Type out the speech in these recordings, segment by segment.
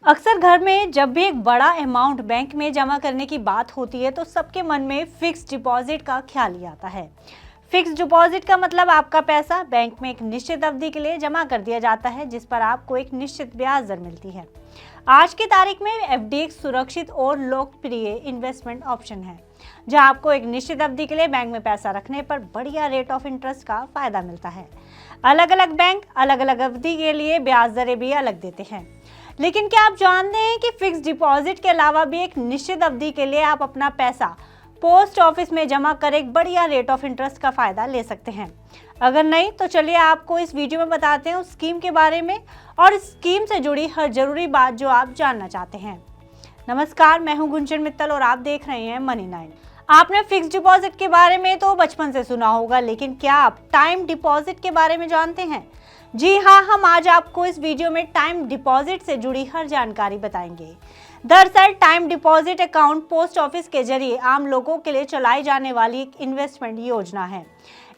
अक्सर घर में जब भी एक बड़ा अमाउंट बैंक में जमा करने की बात होती है तो सबके मन में फिक्स्ड डिपॉजिट का ख्याल ही आता है। फिक्स्ड डिपॉजिट का मतलब आपका पैसा बैंक में एक निश्चित अवधि के लिए जमा कर दिया जाता है, जिस पर आपको एक निश्चित ब्याज दर मिलती है। आज की तारीख में एफडी एक सुरक्षित और लोकप्रिय इन्वेस्टमेंट ऑप्शन है, जहां आपको एक निश्चित अवधि के लिए बैंक में पैसा रखने पर बढ़िया रेट ऑफ इंटरेस्ट का फायदा मिलता है। अलग अलग बैंक अलग अलग अवधि के लिए ब्याज दरें भी अलग देते हैं, लेकिन क्या आप जानते हैं कि फिक्स्ड डिपॉजिट के अलावा भी एक निश्चित अवधि के लिए आप अपना पैसा पोस्ट ऑफिस में जमा कर एक बढ़िया रेट ऑफ इंटरेस्ट का फायदा ले सकते हैं। अगर नहीं तो चलिए आपको इस वीडियो में बताते हैं उस स्कीम के बारे में और इस स्कीम से जुड़ी हर जरूरी बात जो आप जानना चाहते हैं। नमस्कार, मैं हूं गुंजन मित्तल और आप देख रहे हैं मनी 9। आपने फिक्स्ड डिपॉजिट के बारे में तो बचपन से सुना होगा, लेकिन क्या आप टाइम डिपॉजिट के बारे में जानते हैं? जी हाँ, हम आज आपको इस वीडियो में टाइम डिपॉजिट से जुड़ी हर जानकारी बताएंगे। दरअसल time deposit account post office के जरिए आम लोगों के लिए चलाई जाने वाली एक इन्वेस्टमेंट योजना है।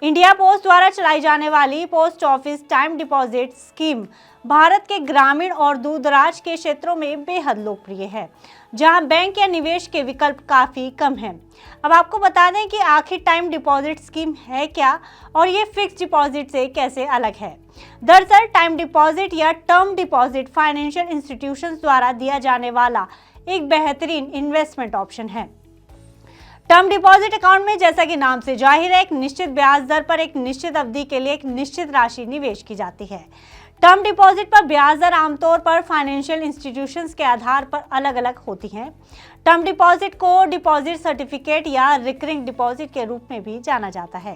इंडिया पोस्ट द्वारा चलाई जाने वाली post office time deposit scheme Bharat के ग्रामीण और दूर दराज के क्षेत्रों में बेहद लोकप्रिय है, जहां बैंक या निवेश के विकल्प काफी कम हैं। अब आपको बता दें कि आखिर टाइम डिपॉजिट स्कीम है क्या और ये फिक्स्ड डिपॉजिट से कैसे अलग है। दरअसल टाइम डिपॉजिट या टर्म डिपॉजिट फाइनेंशियल इंस्टीट्यूशंस द्वारा दिया जाने वाला एक बेहतरीन इन्वेस्टमेंट ऑप्शन है। टर्म डिपॉजिट अकाउंट में, जैसा कि नाम से जाहिर है, एक निश्चित ब्याज दर पर एक निश्चित अवधि के लिए एक निश्चित राशि निवेश की जाती है। टर्म डिपॉजिट पर ब्याज दर आमतौर पर फाइनेंशियल इंस्टीट्यूशंस के आधार पर अलग अलग होती हैं। टर्म डिपॉजिट को डिपॉजिट सर्टिफिकेट या रिकरिंग डिपॉजिट के रूप में भी जाना जाता है।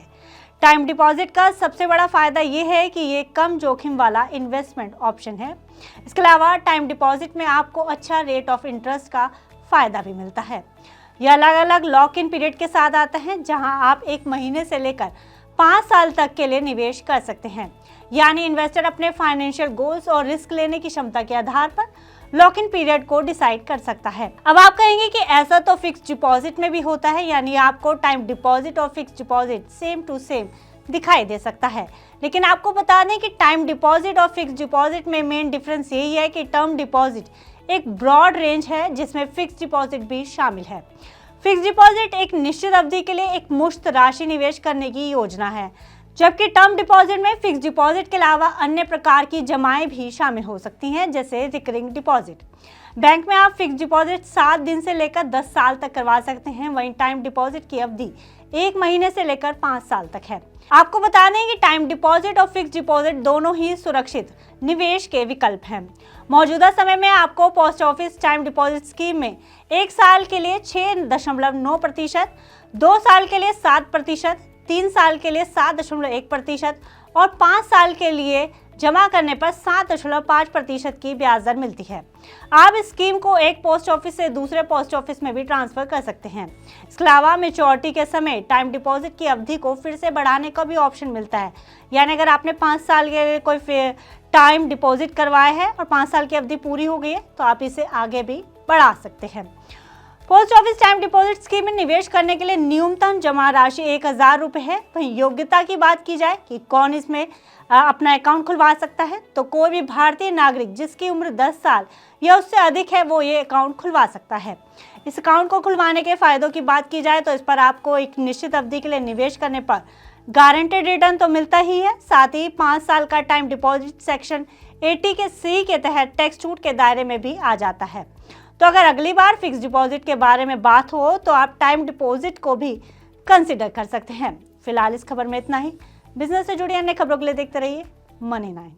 टाइम डिपॉजिट का सबसे बड़ा फायदा ये है कि ये कम जोखिम वाला इन्वेस्टमेंट ऑप्शन है। इसके अलावा टाइम डिपॉजिट में आपको अच्छा रेट ऑफ इंटरेस्ट का फायदा भी मिलता है। यह अलग अलग लॉक इन पीरियड के साथ आता है, जहां आप 1 महीने से लेकर 5 साल तक के लिए निवेश कर सकते हैं। यानी इन्वेस्टर अपने फाइनेंशियल गोल्स और रिस्क लेने की क्षमता के आधार पर लॉक इन पीरियड को डिसाइड कर सकता है। अब आप कहेंगे कि ऐसा तो फिक्स्ड डिपॉजिट में भी होता है, यानी आपको टाइम डिपॉजिट और fixed deposit same to same दिखाई दे सकता है। लेकिन आपको बता दें कि टाइम डिपॉजिट और फिक्स्ड डिपॉजिट में मेन डिफरेंस यही है कि टर्म डिपॉजिट एक ब्रॉड रेंज है, जिसमें फिक्स्ड डिपॉजिट भी शामिल है। फिक्स्ड डिपॉजिट एक निश्चित अवधि के लिए एक मुश्त राशि निवेश करने की योजना है, जबकि टर्म डिपॉजिट में फिक्स्ड डिपॉजिट के अलावा अन्य प्रकार की जमाएं भी शामिल हो सकती हैं, जैसे रिकरिंग डिपॉजिट। बैंक में आप फिक्स्ड डिपॉजिट 7 दिन से लेकर 10 साल तक करवा सकते हैं, वहीं टाइम डिपॉजिट की अवधि 1 महीने से लेकर 5 साल तक है। आपको बता दें कि टाइम डिपॉजिट और फिक्स्ड डिपॉजिट दोनों ही सुरक्षित निवेश के विकल्प हैं। मौजूदा समय में आपको post office time deposit scheme में 1 साल के लिए 6.9%, 2 साल के लिए 7%, 3 साल के लिए 7.1% और 5 साल के लिए जमा करने पर 7.5% की ब्याज दर मिलती है। आप इस स्कीम को एक पोस्ट ऑफिस से दूसरे पोस्ट ऑफिस में भी ट्रांसफर कर सकते हैं। इसके अलावा मैच्योरिटी के समय टाइम डिपॉजिट की अवधि को फिर से बढ़ाने का भी ऑप्शन मिलता है। यानी अगर आपने 5 साल के लिए कोई टाइम डिपॉजिट करवाया है और 5 साल की अवधि पूरी हो गई है, तो आप इसे आगे भी बढ़ा सकते हैं। Post office time deposit scheme में निवेश करने के लिए न्यूनतम जमा राशि 1000 रुपये है। वहीं योग्यता की बात की जाए कि कौन इसमें अपना अकाउंट खुलवा सकता है, तो कोई भी भारतीय नागरिक जिसकी उम्र 10 साल या उससे अधिक है, वो ये अकाउंट खुलवा सकता है। इस अकाउंट को खुलवाने के फायदों की बात की जाए तो इस पर आपको एक निश्चित अवधि के लिए निवेश करने पर गारंटेड रिटर्न तो मिलता ही है, साथ ही 5 साल का टाइम डिपॉजिट सेक्शन 80 के सी के तहत टैक्स छूट के दायरे में भी आ जाता है। तो अगर अगली बार फिक्स्ड डिपॉजिट के बारे में बात हो तो आप टाइम डिपॉजिट को भी कंसिडर कर सकते हैं। फिलहाल इस खबर में इतना ही। बिजनेस से जुड़ी अन्य खबरों के लिए देखते रहिए मनी 9।